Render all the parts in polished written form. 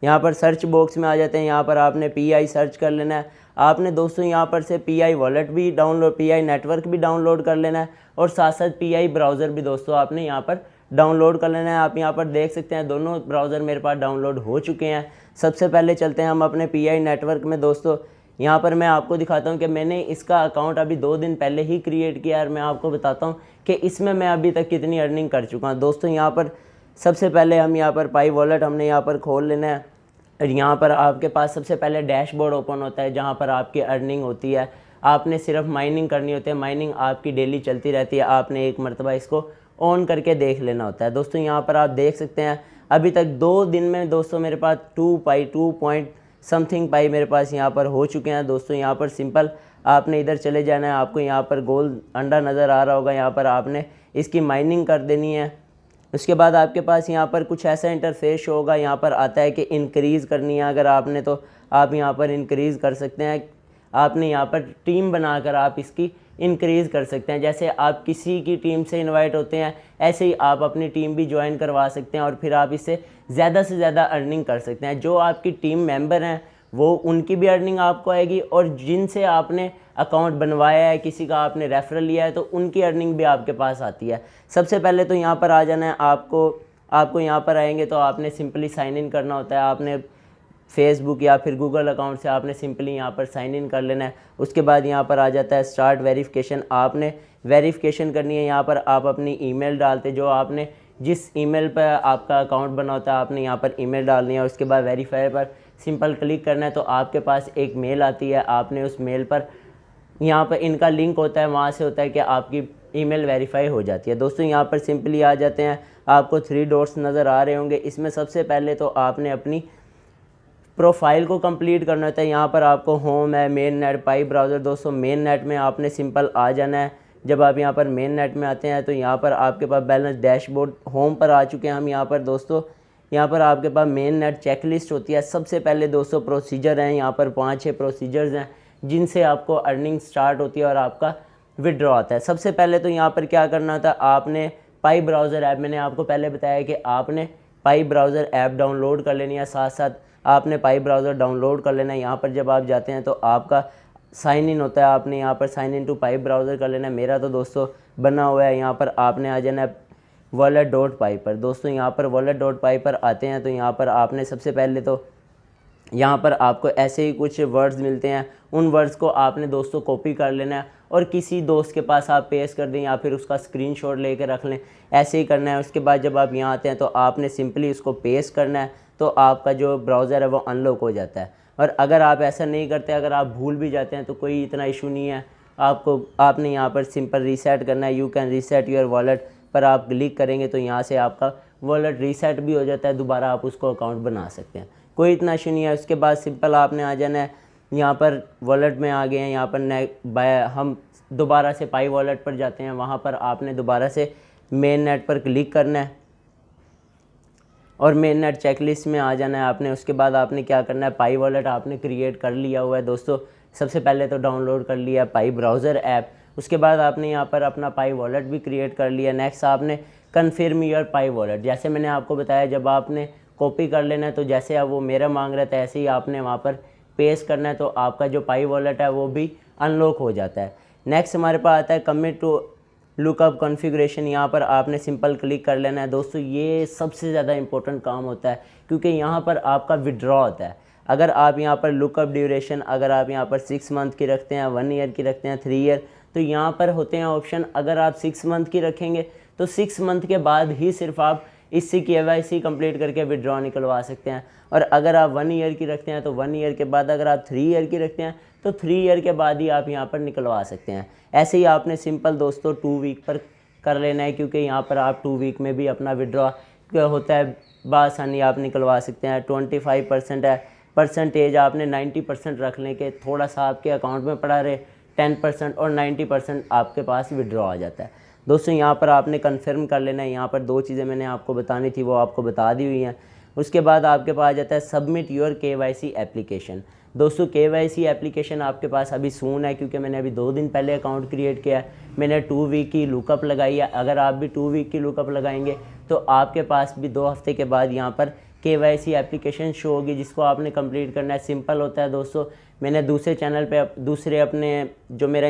यहाँ पर search box में आ जाते हैं, यहाँ पर आपने PI सर्च कर लेना है। आपने दोस्तों यहाँ पर से PI वॉलेट भी डाउनलोड, PI नेटवर्क भी डाउनलोड कर लेना है और साथ साथ PI ब्राउज़र भी दोस्तों आपने यहाँ पर डाउनलोड कर लेना है। आप यहाँ पर देख सकते हैं दोनों ब्राउज़र मेरे पास डाउनलोड हो चुके हैं। सबसे पहले चलते हैं हम अपने PI नेटवर्क में दोस्तों। यहाँ पर मैं आपको दिखाता हूँ कि मैंने इसका अकाउंट अभी 2 दिन पहले ही क्रिएट किया और मैं आपको बताता हूँ कि इसमें मैं अभी तक कितनी अर्निंग कर चुका हूँ। दोस्तों यहाँ पर सबसे पहले हम यहाँ पर पाई वॉलेट हमने यहाँ पर खोल लेना है और यहाँ पर आपके पास सबसे पहले डैशबोर्ड ओपन होता है जहाँ पर आपकी अर्निंग होती है। आपने सिर्फ माइनिंग करनी होती है, माइनिंग आपकी डेली चलती रहती है। आपने एक मरतबा इसको ऑन करके देख लेना होता है। दोस्तों यहाँ पर आप देख सकते हैं अभी तक 2 दिन में दोस्तों मेरे पास 2 पॉइंट समथिंग पाई मेरे पास यहाँ पर हो चुके हैं। दोस्तों यहाँ पर सिंपल आपने इधर चले जाना है, आपको यहाँ पर गोल्ड अंडा नज़र आ रहा होगा, यहाँ पर आपने इसकी माइनिंग कर देनी है। उसके बाद आपके पास यहाँ पर कुछ ऐसा इंटरफेस होगा, यहाँ पर आता है कि इंक्रीज़ करनी है अगर आपने, तो आप यहाँ पर इंक्रीज़ कर सकते हैं। आपने यहाँ पर टीम बनाकर आप इसकी इंक्रीज़ कर सकते हैं। जैसे आप किसी की टीम से इनवाइट होते हैं ऐसे ही आप अपनी टीम भी ज्वाइन करवा सकते हैं और फिर आप इससे ज़्यादा से ज़्यादा अर्निंग कर सकते हैं। जो आपकी टीम मेंबर हैं वो उनकी भी अर्निंग आपको आएगी और जिनसे आपने अकाउंट बनवाया है, किसी का आपने रेफरल लिया है, तो उनकी अर्निंग भी आपके पास आती है। सबसे पहले तो यहाँ पर आ जाना है आपको यहाँ पर आएंगे तो आपने सिंपली साइन इन करना होता है। आपने फेसबुक या फिर गूगल अकाउंट से आपने सिंपली यहाँ पर साइन इन कर लेना है। उसके बाद यहाँ पर आ जाता है स्टार्ट वेरिफिकेशन। आपने वेरिफिकेशन करनी है। यहाँ पर आप अपनी ईमेल डालते, जो आपने जिस ईमेल पर आपका अकाउंट बना होता है आपने यहाँ पर ईमेल डालनी है। उसके बाद वेरीफाई पर सिंपल क्लिक करना है तो आपके पास एक मेल आती है। आपने उस मेल पर यहाँ पर इनका लिंक होता है, वहाँ से होता है कि आपकी ईमेल वेरीफाई हो जाती है। दोस्तों यहाँ पर सिंपली आ जाते हैं, आपको 3 डॉट्स नज़र आ रहे होंगे। इसमें सबसे पहले तो आपने अपनी प्रोफाइल को कंप्लीट करना होता है। यहाँ पर आपको होम है, मेन नेट, पाई ब्राउज़र। दोस्तों मेन नेट में आपने सिंपल आ जाना है। जब आप यहाँ पर मेन नेट में आते हैं तो यहाँ पर आपके पास बैलेंस डैशबोर्ड होम पर आ चुके हैं हम। यहाँ पर दोस्तों यहाँ पर आपके पास मेन नेट चेकलिस्ट होती है। सबसे पहले दोस्तों प्रोसीजर हैं, यहाँ पर 5-6 प्रोसीजर्स हैं जिनसे आपको अर्निंग स्टार्ट होती है और आपका विड्रॉ आता है। सबसे पहले तो यहाँ पर क्या करना था, आपने पाई ब्राउज़र ऐप, मैंने आपको पहले बताया कि आपने पाई ब्राउज़र ऐप डाउनलोड कर लेनी है। साथ साथ आपने पाई ब्राउज़र डाउनलोड कर लेना है। यहाँ पर जब आप जाते हैं तो आपका साइन इन होता है, आपने यहाँ पर sign in to Pi browser कर लेना है। मेरा तो दोस्तों बना हुआ है। यहाँ पर आपने आ जाना है wallet.py पर। दोस्तों यहाँ पर wallet.py पर आते हैं तो यहाँ पर आपने सबसे पहले तो यहाँ पर आपको ऐसे ही कुछ वर्ड्स मिलते हैं। उन वर्ड्स को आपने दोस्तों कॉपी कर लेना है और किसी दोस्त के पास आप पेस्ट कर दें या फिर उसका स्क्रीनशॉट लेके रख लें, ऐसे ही करना है। उसके बाद जब आप यहाँ आते हैं तो आपने सिंपली उसको पेस्ट करना है तो आपका जो ब्राउज़र है वो अनलॉक हो जाता है। और अगर आप ऐसा नहीं करते, अगर आप भूल भी जाते हैं तो कोई इतना इशू नहीं है। आपने यहाँ पर सिंपल रीसेट करना है। You can reset your wallet पर आप क्लिक करेंगे तो यहाँ से आपका वॉलेट रीसेट भी हो जाता है, दोबारा आप उसको अकाउंट बना सकते हैं, कोई इतना इशू नहीं है। उसके बाद सिंपल आपने आ जाना है, यहाँ पर वॉलेट में आ गए हैं। यहाँ पर हम दोबारा से पाई वॉलेट पर जाते हैं। वहाँ पर आपने दोबारा से मेन नेट पर क्लिक करना है और मेन नेट चेकलिस्ट में आ जाना है आपने। उसके बाद आपने क्या करना है, पाई वॉलेट आपने क्रिएट कर लिया हुआ है दोस्तों। सबसे पहले तो डाउनलोड कर लिया पाई ब्राउज़र ऐप। उसके बाद आपने यहाँ पर अपना पाई वॉलेट भी क्रिएट कर लिया। नेक्स्ट आपने कन्फर्म योर पाई वॉलेट, जैसे मैंने आपको बताया जब आपने कॉपी कर लेना है तो जैसे अब वो मेरा मांग रहा था ऐसे ही आपने वहाँ पर पेस्ट करना है तो आपका जो पाई वॉलेट है वो भी अनलॉक हो जाता है। नेक्स्ट हमारे पास आता है कमिट टू लुकअप कॉन्फ़िगरेशन। यहाँ पर आपने सिंपल क्लिक कर लेना है। दोस्तों ये सबसे ज़्यादा इंपॉर्टेंट काम होता है क्योंकि यहाँ पर आपका विड्रॉ होता है। अगर आप यहाँ पर लुकअप ड्यूरेशन, अगर आप यहाँ पर 6 मंथ की रखते हैं, 1 ईयर की रखते हैं, 3 ईयर, तो यहाँ पर होते हैं ऑप्शन। अगर आप 6 मंथ की रखेंगे तो 6 मंथ के बाद ही सिर्फ आप इससे KYC कंप्लीट करके विड्रॉ निकलवा सकते हैं। और अगर आप 1 ईयर की रखते हैं तो 1 ईयर के बाद, अगर आप 3 ईयर की रखते हैं तो 3 ईयर के बाद ही आप यहाँ पर निकलवा सकते हैं। ऐसे ही आपने सिंपल दोस्तों 2 वीक पर कर लेना है क्योंकि यहाँ पर आप 2 वीक में भी अपना विड्रॉ होता है बआसानी आप निकलवा सकते हैं। 25% है, परसेंटेज आपने 90% रख लें कि थोड़ा सा आपके अकाउंट में पड़ा रहे, 10% और 90% आपके पास विड्रॉ आ जाता है। दोस्तों यहाँ पर आपने कन्फर्म कर लेना है। यहाँ पर 2 चीज़ें मैंने आपको बतानी थी वो आपको बता दी हुई हैं। उसके बाद आपके पास आ जाता है सबमिट योर KYC एप्लीकेशन। दोस्तों KYC एप्लीकेशन आपके पास अभी सून है क्योंकि मैंने अभी 2 दिन पहले अकाउंट क्रिएट किया है। मैंने 2 वीक की लुकअप लगाई है। अगर आप भी 2 वीक की लुकअप लगाएंगे तो आपके पास भी 2 हफ्ते के बाद यहाँ पर KYC एप्लीकेशन शो होगी जिसको आपने कंप्लीट करना है। सिंपल होता है दोस्तों। मैंने दूसरे चैनल पे दूसरे अपने जो मेरा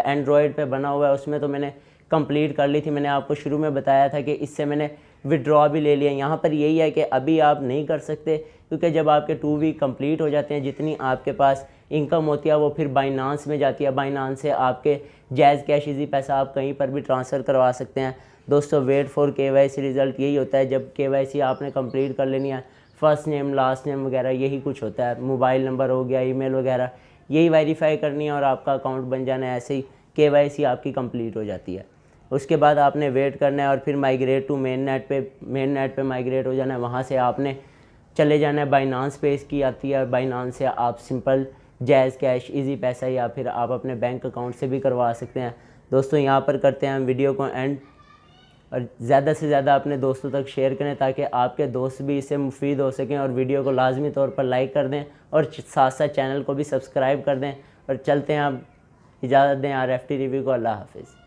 एंड्रॉयड पे बना हुआ है उसमें तो मैंने कंप्लीट कर ली थी। मैंने आपको शुरू में बताया था कि इससे मैंने विड्रॉ भी ले लिया। यहाँ पर यही है कि अभी आप नहीं कर सकते, क्योंकि जब आपके 2 वीक कंप्लीट हो जाते हैं, जितनी आपके पास इनकम होती है वो फिर बाइनांस में जाती है। बाइनांस से आपके जैज़ कैश इजी पैसा आप कहीं पर भी ट्रांसफ़र करवा सकते हैं। दोस्तों वेट फॉर KYC रिज़ल्ट यही होता है। जब KYC आपने कंप्लीट कर लेनी है, फर्स्ट नेम लास्ट नेम वगैरह यही कुछ होता है, मोबाइल नंबर हो गया, ईमेल वगैरह, यही वेरीफाई करनी है और आपका अकाउंट बन जाना है। ऐसे ही KYC आपकी कंप्लीट हो जाती है। उसके बाद आपने वेट करना है और फिर माइग्रेट टू मेन नेट पे माइग्रेट हो जाना है। वहाँ से आपने चले जाना है बाइनांस पे, इसकी आती है। बाइनांस से आप सिंपल जैज़ कैश इजी पैसा या फिर आप अपने बैंक अकाउंट से भी करवा सकते हैं। दोस्तों यहाँ पर करते हैं हम वीडियो को एंड, और ज़्यादा से ज़्यादा अपने दोस्तों तक शेयर करें ताकि आपके दोस्त भी इससे मुफीद हो सकें, और वीडियो को लाजमी तौर पर लाइक कर दें और साथ साथ चैनल को भी सब्सक्राइब कर दें। और चलते हैं, आप इजाज़त दें RFT रिव्यू को। अल्लाह हाफिज़।